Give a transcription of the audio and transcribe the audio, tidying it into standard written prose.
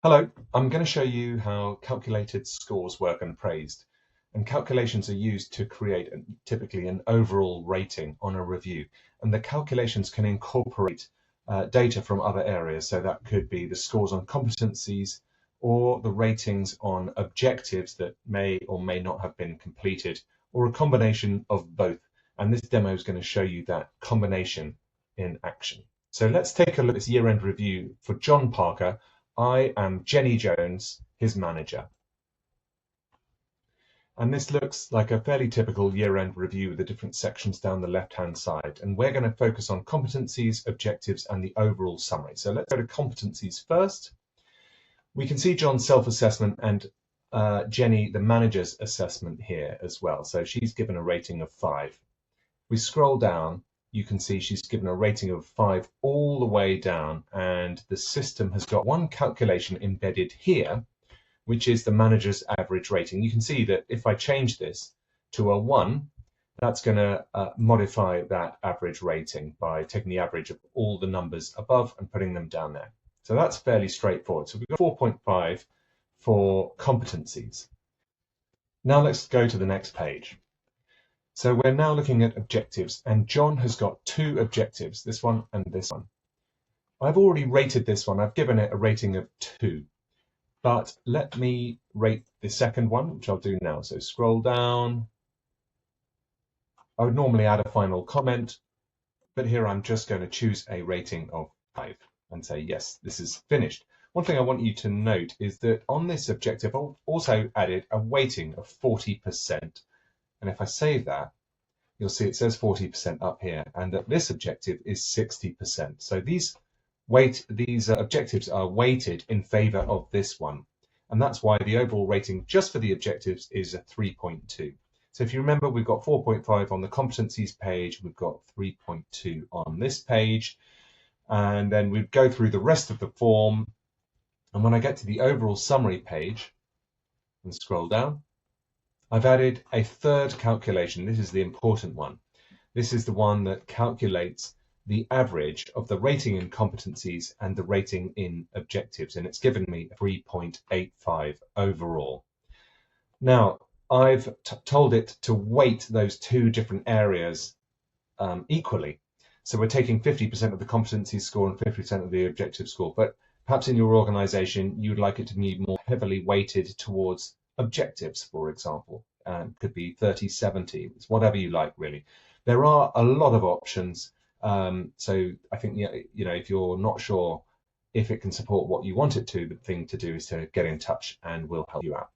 Hello, I'm going to show you how calculated scores work and appraised. And calculations are used to create typically an overall rating on a review. And the calculations can incorporate data from other areas. So that could be the scores on competencies or the ratings on objectives that may or may not have been completed, or a combination of both. And this demo is going to show you that combination in action. So let's take a look at this year-end review for John Parker. I am Jenny Jones, his manager. And this looks like a fairly typical year-end review with the different sections down the left-hand side. And we're going to focus on competencies, objectives, and the overall summary. So let's go to competencies first. We can see John's self-assessment and Jenny, the manager's assessment here as well. So she's given a rating of 5. We scroll down. You can see she's given a rating of 5 all the way down, and the system has got one calculation embedded here, which is the manager's average rating. You can see that if I change this to a 1, that's going to modify that average rating by taking the average of all the numbers above and putting them down there. So that's fairly straightforward. So we've got 4.5 for competencies. Now let's go to the next page. So we're now looking at objectives, and John has got 2 objectives, this one and this one. I've already rated this one. I've given it a rating of 2, but let me rate the second one, which I'll do now. So scroll down. I would normally add a final comment, but here I'm just going to choose a rating of 5 and say, yes, this is finished. One thing I want you to note is that on this objective, I've also added a weighting of 40%. And if I save that, you'll see it says 40% up here, and that this objective is 60%. So these objectives are weighted in favor of this one. And that's why the overall rating just for the objectives is a 3.2. So if you remember, we've got 4.5 on the competencies page, we've got 3.2 on this page, and then we go through the rest of the form. And when I get to the overall summary page and scroll down, I've added a third calculation. This is the important one. This is the one that calculates the average of the rating in competencies and the rating in objectives, and it's given me 3.85 overall. Now, I've told it to weight those 2 different areas equally. So we're taking 50% of the competency score and 50% of the objective score, but perhaps in your organization, you'd like it to be more heavily weighted towards objectives, for example, and could be 30-70. It's whatever you like, really. There are a lot of options. So I think, if you're not sure if it can support what you want it to, the thing to do is to get in touch and we'll help you out.